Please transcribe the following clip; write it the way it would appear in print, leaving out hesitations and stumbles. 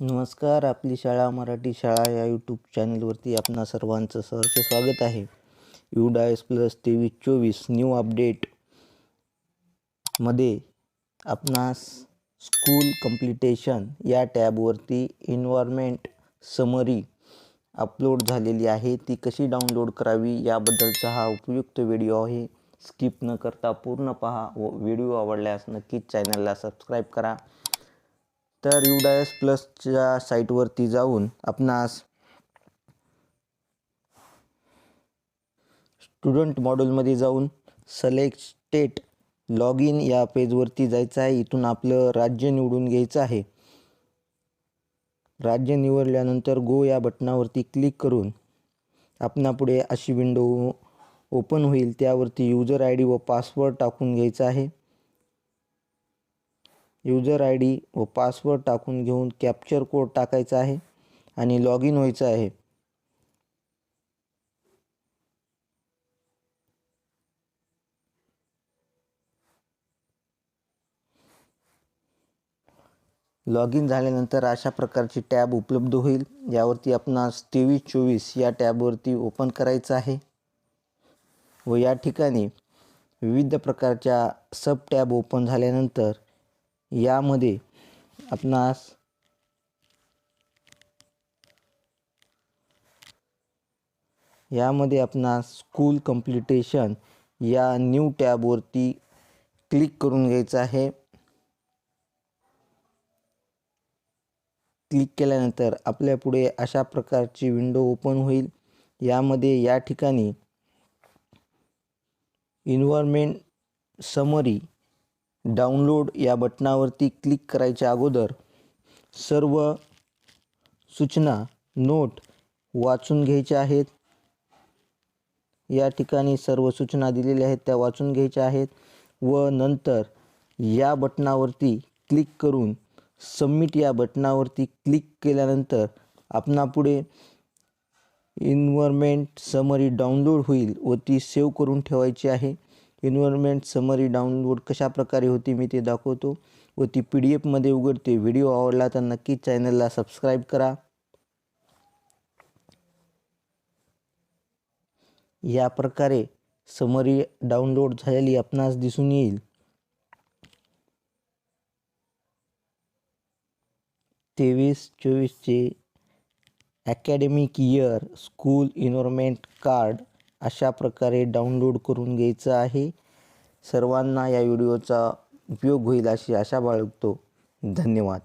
नमस्कार. आपली शाळा मराठी शाळा या यूट्यूब चॅनलवरती आपणा सर्वांचं सहर्ष स्वागत आहे. UDIS+23-24 न्यू अपडेटमध्ये आपणास स्कूल कंप्लिटेशन या टॅबवरती एन्व्हायरमेंट समरी अपलोड झालेली आहे. ती कशी डाउनलोड करावी याबद्दलचा हा उपयुक्त व्हिडिओ आहे. स्किप न करता पूर्ण पहा व व्हिडिओ आवडल्यास नक्कीच चॅनलला सबस्क्राईब करा. तर UDIS+च्या साईटवरती जाऊन आपणास स्टुडंट मॉड्यूलमध्ये जाऊन सिलेक्ट स्टेट लॉग इन या पेजवरती जायचं आहे. इथून आपलं राज्य निवडून घ्यायचं आहे. राज्य निवडल्यानंतर गो या बटनावरती क्लिक करून आपणापुढे अशी विंडो ओपन होईल. त्यावरती यूजर आय.डी. व पासवर्ड टाकून घ्यायचा आहे. User ID. व पासवर्ड टाकून घेऊन कॅप्चर कोड टाकायचा आहे आणि लॉग इन व्हायचं आहे. लॉग इन झाल्यानंतर अशा प्रकारची टॅब उपलब्ध होईल. यावरती आपणास 23-24 या टॅबवरती ओपन करायचं आहे व या ठिकाणी विविध प्रकारच्या सब टॅब ओपन झाल्यानंतर यामध्ये आपणास स्कूल कंप्लिटेशन या न्यू टॅबवरती क्लिक करून घ्यायचं आहे. क्लिक केल्यानंतर आपल्या पुढे अशा प्रकारची विंडो ओपन होईल. यामध्ये या ठिकाणी एन्व्हायरमेंट समरी डाउनलोड या बटनावरती क्लिक करायच्या अगोदर सर्व सूचना नोट वाचून घ्यायच्या आहेत. या ठिकाणी सर्व सूचना दिलेल्या आहेत त्या वाचून घ्यायच्या आहेत व नंतर या बटनावरती क्लिक करून सबमिट या बटनावरती क्लिक केल्यानंतर आपणापुढे एन्व्हायरमेंट समरी डाउनलोड होईल व ती सेव्ह करून ठेवायची आहे. एन्व्हायरमेंट समरी डाउनलोड कशा प्रकारे होती मी ते दाखवतो व ती PDF मध्ये उघडते. व्हिडिओ आवडला तर नक्कीच चॅनलला सबस्क्राईब करा. या प्रकारे समरी डाउनलोड झालेली आपणास दिसून येईल. 23-24चे academic year school environment card अशा प्रकारे डाउनलोड करून घ्यायचं आहे. सर्वांना या व्हिडिओचा उपयोग होईल अशी आशा बाळगतो. धन्यवाद.